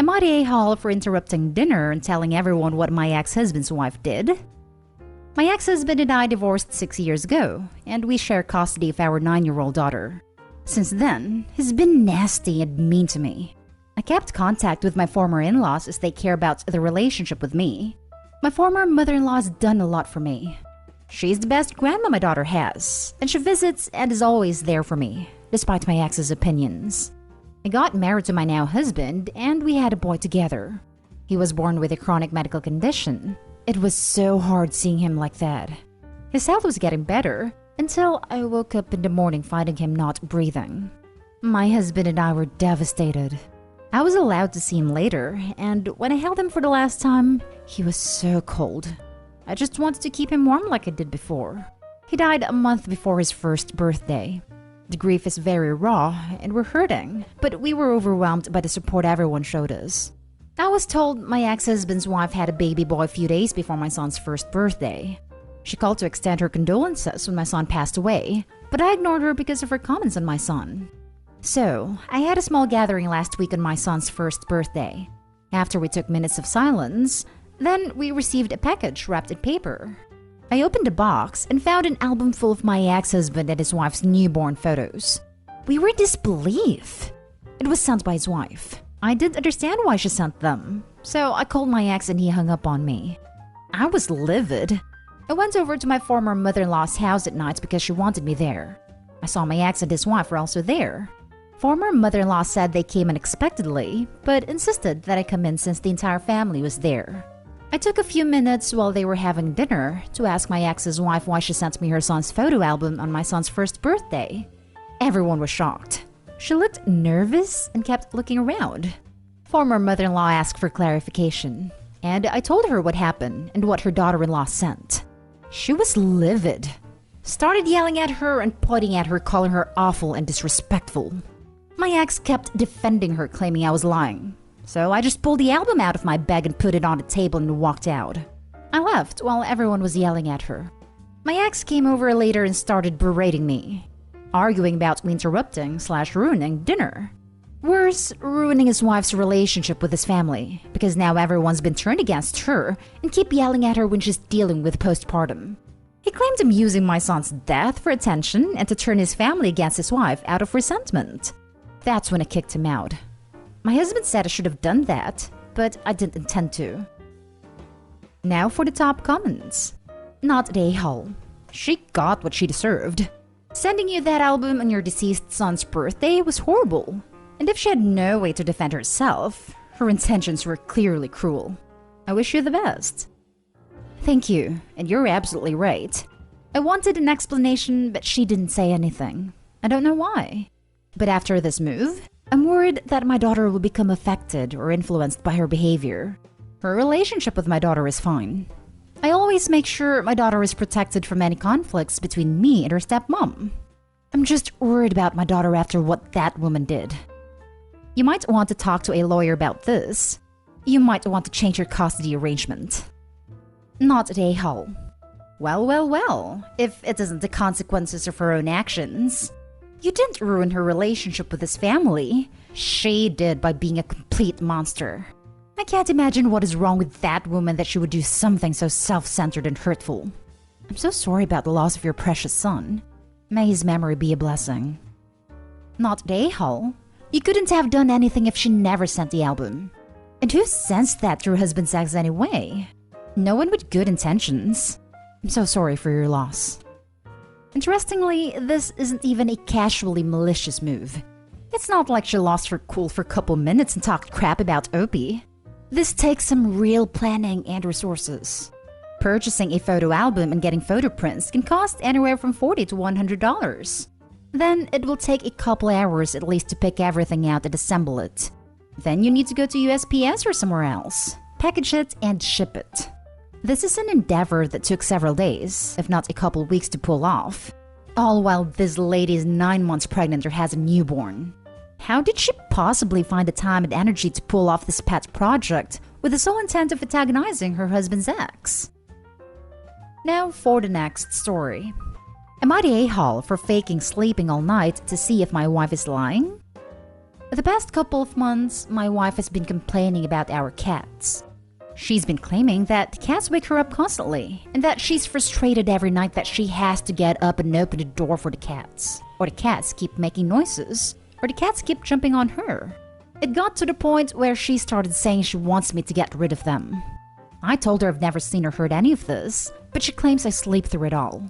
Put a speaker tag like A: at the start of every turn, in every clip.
A: Am I the a-hole for interrupting dinner and telling everyone what my ex-husband's wife did? My ex-husband and I divorced 6 years ago, and we share custody of our 9-year-old daughter. Since then, he's been nasty and mean to me. I kept contact with my former in-laws as they care about the relationship with me. My former mother-in-law's done a lot for me. She's the best grandma my daughter has, and she visits and is always there for me, despite my ex's opinions. I got married to my now husband, and we had a boy together. He was born with a chronic medical condition. It was so hard seeing him like that. His health was getting better, until I woke up in the morning finding him not breathing. My husband and I were devastated. I was allowed to see him later, and when I held him for the last time, he was so cold. I just wanted to keep him warm like I did before. He died a month before his first birthday. The grief is very raw, and we're hurting, but we were overwhelmed by the support everyone showed us. I was told my ex-husband's wife had a baby boy a few days before my son's first birthday. She called to extend her condolences when my son passed away, but I ignored her because of her comments on my son. So, I had a small gathering last week on my son's first birthday. After we took minutes of silence, then we received a package wrapped in paper. I opened the box and found an album full of my ex-husband and his wife's newborn photos. We were in disbelief. It was sent by his wife. I didn't understand why she sent them, so I called my ex and he hung up on me. I was livid. I went over to my former mother-in-law's house at night because she wanted me there. I saw my ex and his wife were also there. Former mother-in-law said they came unexpectedly, but insisted that I come in since the entire family was there. I took a few minutes while they were having dinner to ask my ex's wife why she sent me her son's photo album on my son's first birthday. Everyone was shocked. She looked nervous and kept looking around. Former mother-in-law asked for clarification, and I told her what happened and what her daughter-in-law sent. She was livid. Started yelling at her and pointing at her, calling her awful and disrespectful. My ex kept defending her, claiming I was lying. So I just pulled the album out of my bag and put it on the table and walked out. I left while everyone was yelling at her. My ex came over later and started berating me, arguing about me interrupting/ruining dinner. Worse, ruining his wife's relationship with his family, because now everyone's been turned against her and keep yelling at her when she's dealing with postpartum. He claimed I'm using my son's death for attention and to turn his family against his wife out of resentment. That's when I kicked him out. My husband said I should have done that, but I didn't intend to. Now for the top comments. Not the a-hole. She got what she deserved. Sending you that album on your deceased son's birthday was horrible. And if she had no way to defend herself, her intentions were clearly cruel. I wish you the best. Thank you, and you're absolutely right. I wanted an explanation, but she didn't say anything. I don't know why. But after this move, I'm worried that my daughter will become affected or influenced by her behavior. Her relationship with my daughter is fine. I always make sure my daughter is protected from any conflicts between me and her stepmom. I'm just worried about my daughter after what that woman did. You might want to talk to a lawyer about this. You might want to change your custody arrangement. Not the a-hole. Well, if it isn't the consequences of her own actions. You didn't ruin her relationship with his family. She did by being a complete monster. I can't imagine what is wrong with that woman that she would do something so self-centered and hurtful. I'm so sorry about the loss of your precious son. May his memory be a blessing. Not the a-hole. You couldn't have done anything if she never sent the album. And who sends that to her husband's ex anyway? No one with good intentions. I'm so sorry for your loss. Interestingly, this isn't even a casually malicious move. It's not like she lost her cool for a couple minutes and talked crap about Opie. This takes some real planning and resources. Purchasing a photo album and getting photo prints can cost anywhere from $40 to $100. Then it will take a couple hours at least to pick everything out and assemble it. Then you need to go to USPS or somewhere else, package it and ship it. This is an endeavor that took several days, if not a couple weeks to pull off. All while this lady is 9 months pregnant or has a newborn. How did she possibly find the time and energy to pull off this pet project with the sole intent of antagonizing her husband's ex? Now for the next story. Am I the a-hole for faking sleeping all night to see if my wife is lying? The past couple of months, my wife has been complaining about our cats. She's been claiming that cats wake her up constantly, and that she's frustrated every night that she has to get up and open the door for the cats. Or the cats keep making noises, or the cats keep jumping on her. It got to the point where she started saying she wants me to get rid of them. I told her I've never seen or heard any of this, but she claims I sleep through it all.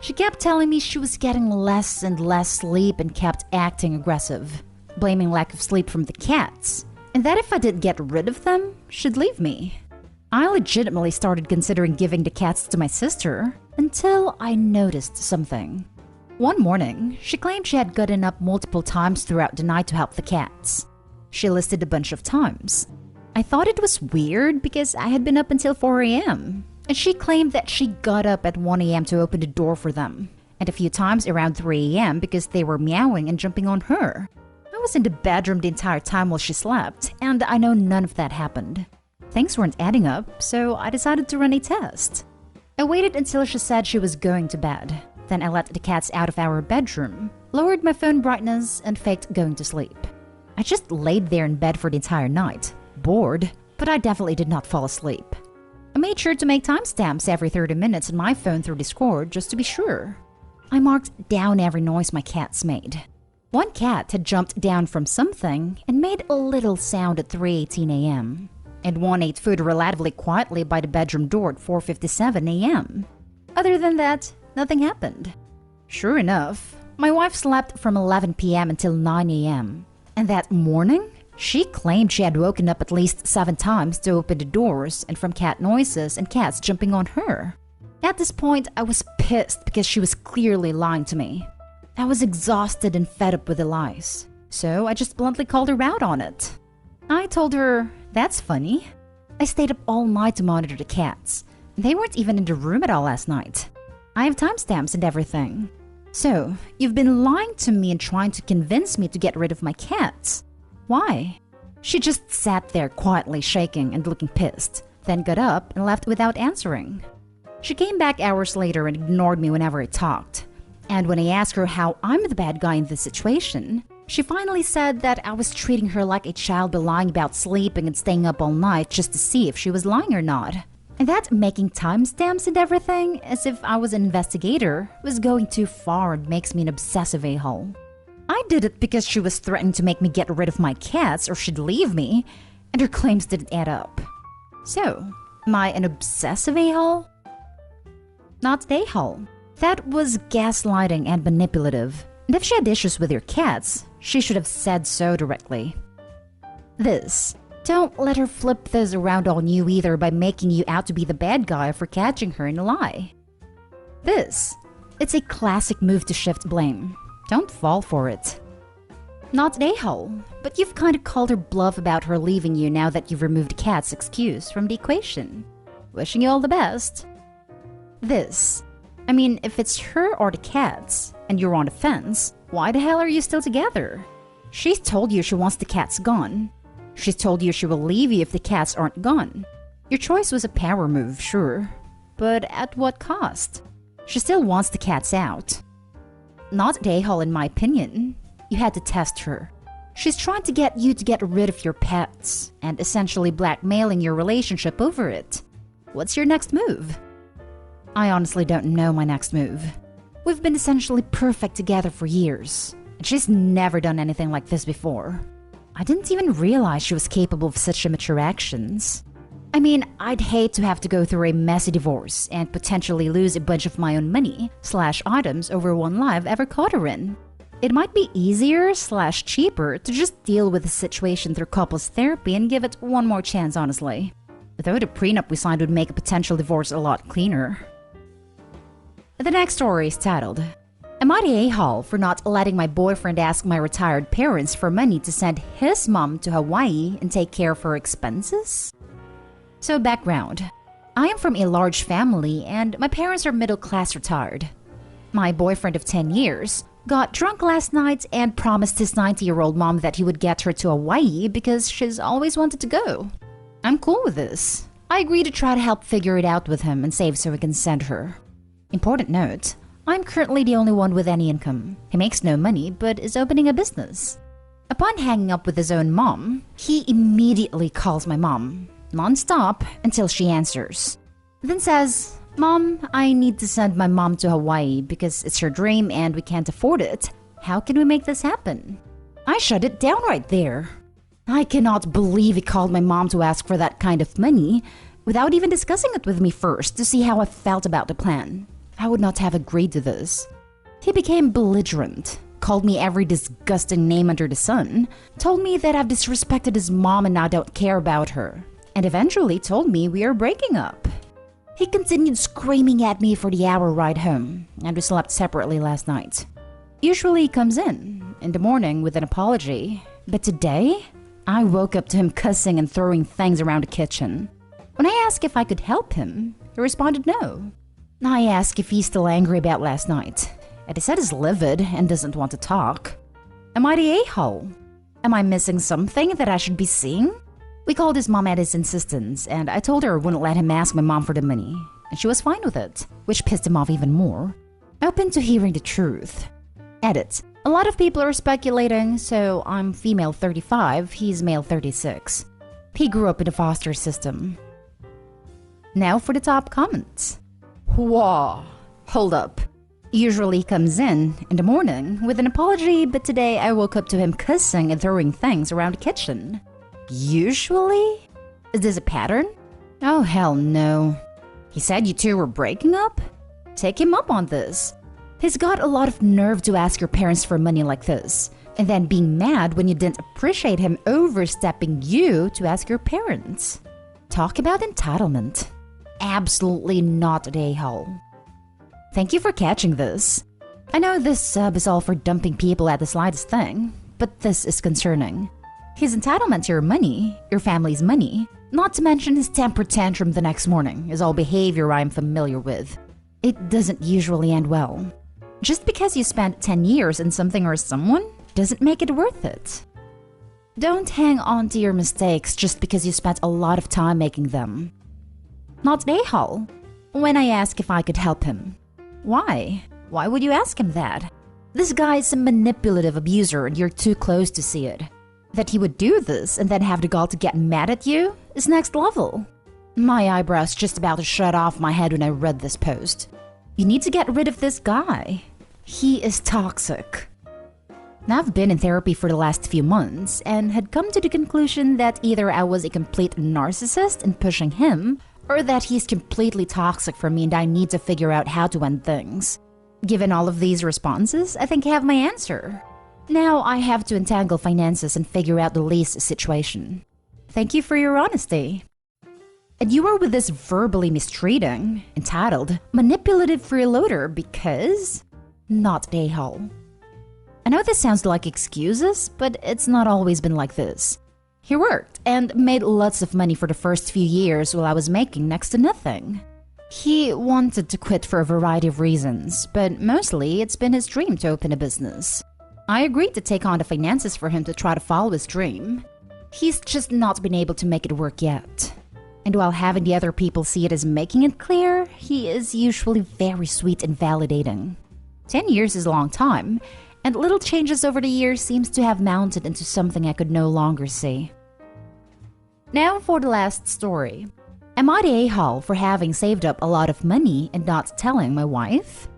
A: She kept telling me she was getting less and less sleep and kept acting aggressive, blaming lack of sleep from the cats, and that if I didn't get rid of them, she'd leave me. I legitimately started considering giving the cats to my sister until I noticed something. One morning, she claimed she had gotten up multiple times throughout the night to help the cats. She listed a bunch of times. I thought it was weird because I had been up until 4 a.m., and she claimed that she got up at 1 a.m. to open the door for them, and a few times around 3 a.m. because they were meowing and jumping on her. I was in the bedroom the entire time while she slept, and I know none of that happened. Things weren't adding up, so I decided to run a test. I waited until she said she was going to bed. Then I let the cats out of our bedroom, lowered my phone brightness, and faked going to sleep. I just laid there in bed for the entire night, bored, but I definitely did not fall asleep. I made sure to make timestamps every 30 minutes on my phone through Discord just to be sure. I marked down every noise my cats made. One cat had jumped down from something and made a little sound at 3:18 a.m. And one ate food relatively quietly by the bedroom door at 4:57 a.m. Other than that, nothing happened. Sure enough, my wife slept from 11 p.m. until 9 a.m. And that morning, she claimed she had woken up at least 7 times to open the doors and from cat noises and cats jumping on her. At this point, I was pissed because she was clearly lying to me. I was exhausted and fed up with the lies, so I just bluntly called her out on it. I told her, "That's funny. I stayed up all night to monitor the cats. They weren't even in the room at all last night. I have timestamps and everything. So, you've been lying to me and trying to convince me to get rid of my cats. Why?" She just sat there quietly shaking and looking pissed, then got up and left without answering. She came back hours later and ignored me whenever I talked. And when I asked her how I'm the bad guy in this situation, she finally said that I was treating her like a child by lying about sleeping and staying up all night just to see if she was lying or not. And that making timestamps and everything, as if I was an investigator, was going too far and makes me an obsessive a-hole. I did it because she was threatening to make me get rid of my cats or she'd leave me, and her claims didn't add up. So, am I an obsessive a-hole? Not an a-hole. That was gaslighting and manipulative. And if she had issues with your cats, she should have said so directly. Don't let her flip this around on you either by making you out to be the bad guy for catching her in a lie. It's a classic move to shift blame. Don't fall for it. Not an a-hole, but you've kind of called her bluff about her leaving you now that you've removed the cat's excuse from the equation. Wishing you all the best. If it's her or the cats, and you're on the fence, why the hell are you still together? She's told you she wants the cats gone. She's told you she will leave you if the cats aren't gone. Your choice was a power move, sure. But at what cost? She still wants the cats out. Not an a-hole in my opinion. You had to test her. She's trying to get you to get rid of your pets, and essentially blackmailing your relationship over it. What's your next move? I honestly don't know my next move. We've been essentially perfect together for years, and she's never done anything like this before. I didn't even realize she was capable of such immature actions. I'd hate to have to go through a messy divorce and potentially lose a bunch of my own money/items over one lie I've ever caught her in. It might be easier/cheaper to just deal with the situation through couples therapy and give it one more chance, honestly. Though the prenup we signed would make a potential divorce a lot cleaner. The next story is titled, "Am I the a-hole for not letting my boyfriend ask my retired parents for money to send his mom to Hawaii and take care of her expenses?" So background. I am from a large family and my parents are middle-class retired. My boyfriend of 10 years got drunk last night and promised his 90-year-old mom that he would get her to Hawaii because she's always wanted to go. I'm cool with this. I agree to try to help figure it out with him and save so we can send her. Important note, I'm currently the only one with any income. He makes no money but is opening a business. A Upon hanging up with his own mom, he immediately calls my mom, non-stop, until she answers. Then says, "Mom, I need to send my mom to Hawaii because it's her dream and we can't afford it. How can we make this happen?" I shut it down right there. I cannot believe he called my mom to ask for that kind of money without even discussing it with me first to see how I felt about the plan. I would not have agreed to this. He became belligerent, called me every disgusting name under the sun, told me that I've disrespected his mom and now don't care about her, and eventually told me we are breaking up. He continued screaming at me for the hour ride home, and we slept separately last night. Usually he comes in the morning with an apology, but today I woke up to him cussing and throwing things around the kitchen. When I asked if I could help him, he responded no. I asked if he's still angry about last night, and he said he's livid and doesn't want to talk. Am I the a-hole? Am I missing something that I should be seeing? We called his mom at his insistence, and I told her I wouldn't let him ask my mom for the money, and she was fine with it, which pissed him off even more. Open to hearing the truth. Edit. A lot of people are speculating, so I'm female 35, he's male 36. He grew up in a foster system. Now for the top comments. Whoa, hold up. Usually he comes in the morning with an apology, but today I woke up to him cussing and throwing things around the kitchen. Usually? Is this a pattern? Oh hell no. He said you two were breaking up? Take him up on this. He's got a lot of nerve to ask your parents for money like this, and then being mad when you didn't appreciate him overstepping you to ask your parents. Talk about entitlement. Absolutely not an a-hole. Thank you for catching this. I know this sub is all for dumping people at the slightest thing, but this is concerning. His entitlement to your money, your family's money, not to mention his temper tantrum the next morning, is all behavior I'm familiar with. It doesn't usually end well. Just because you spent 10 years in something or someone doesn't make it worth it. Don't hang on to your mistakes just because you spent a lot of time making them. Not a-hole. When I ask if I could help him. Why? Why would you ask him that? This guy is a manipulative abuser and you're too close to see it. That he would do this and then have the gall to get mad at you is next level. My eyebrows just about to shut off my head when I read this post. You need to get rid of this guy. He is toxic. Now, I've been in therapy for the last few months and had come to the conclusion that either I was a complete narcissist in pushing him, or that he's completely toxic for me and I need to figure out how to end things. Given all of these responses, I think I have my answer. Now I have to entangle finances and figure out the lease situation. Thank you for your honesty. And you are with this verbally mistreating, entitled, manipulative freeloader because... not a-hole. I know this sounds like excuses, but it's not always been like this. He worked and made lots of money for the first few years while I was making next to nothing. He wanted to quit for a variety of reasons, but mostly it's been his dream to open a business. I agreed to take on the finances for him to try to follow his dream. He's just not been able to make it work yet. And while having the other people see it as making it clear, he is usually very sweet and validating. 10 years is a long time, and little changes over the years seems to have mounted into something I could no longer see. Now for the last story. Am I the a-hole for having saved up a lot of money and not telling my wife?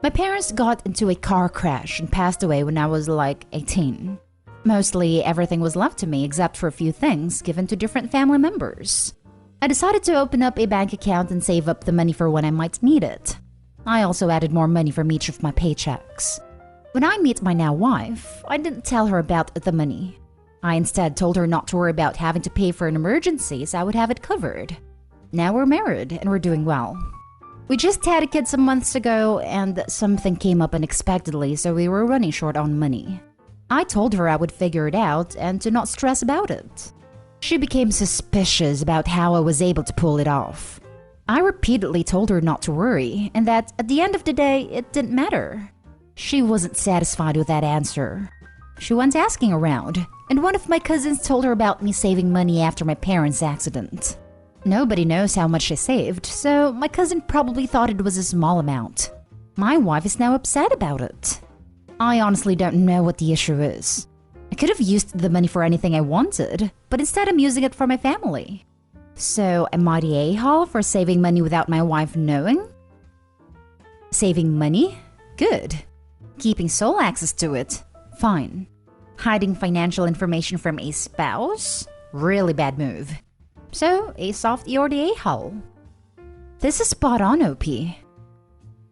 A: My parents got into a car crash and passed away when I was like 18. Mostly everything was left to me except for a few things given to different family members. I decided to open up a bank account and save up the money for when I might need it. I also added more money from each of my paychecks. When I meet my now wife, I didn't tell her about the money. I instead told her not to worry about having to pay for an emergency so I would have it covered. Now we're married and we're doing well. We just had a kid some months ago and something came up unexpectedly, so we were running short on money. I told her I would figure it out and to not stress about it. She became suspicious about how I was able to pull it off. I repeatedly told her not to worry and that at the end of the day, it didn't matter. She wasn't satisfied with that answer. She went asking around, and one of my cousins told her about me saving money after my parents' accident. Nobody knows how much I saved, so my cousin probably thought it was a small amount. My wife is now upset about it. I honestly don't know what the issue is. I could have used the money for anything I wanted, but instead I'm using it for my family. So am I the a-hole for saving money without my wife knowing? Saving money? Good. Keeping sole access to it? Fine. Hiding financial information from a spouse? Really bad move. So, a softie or the a-hole? This is spot on, OP.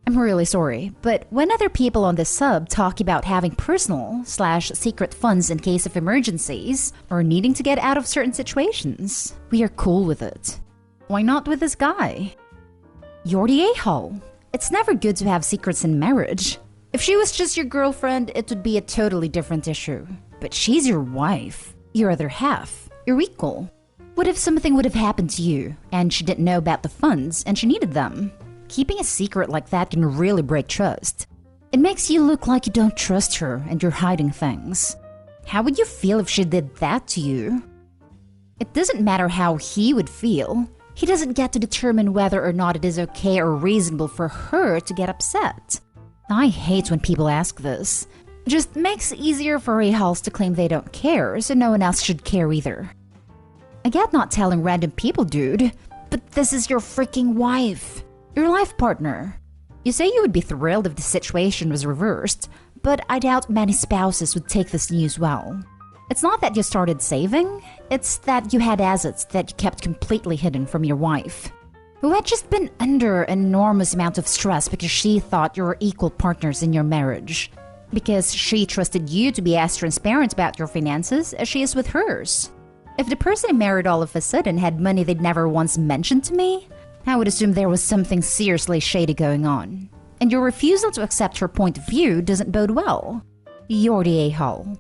A: I'm really sorry, but when other people on this sub talk about having personal/secret funds in case of emergencies or needing to get out of certain situations, we are cool with it. Why not with this guy? You're the a-hole. It's never good to have secrets in marriage. If she was just your girlfriend, it would be a totally different issue. But she's your wife, your other half, your equal. What if something would have happened to you and she didn't know about the funds and she needed them? Keeping a secret like that can really break trust. It makes you look like you don't trust her and you're hiding things. How would you feel if she did that to you? It doesn't matter how he would feel. He doesn't get to determine whether or not it is okay or reasonable for her to get upset. I hate when people ask this. It just makes it easier for a-holes to claim they don't care, so no one else should care either. I get not telling random people, dude, but this is your freaking wife. Your life partner. You say you would be thrilled if the situation was reversed, but I doubt many spouses would take this news well. It's not that you started saving, it's that you had assets that you kept completely hidden from your wife, who had just been under an enormous amount of stress because she thought you were equal partners in your marriage. Because she trusted you to be as transparent about your finances as she is with hers. If the person I married all of a sudden had money they'd never once mentioned to me, I would assume there was something seriously shady going on. And your refusal to accept her point of view doesn't bode well. You're the a-hole.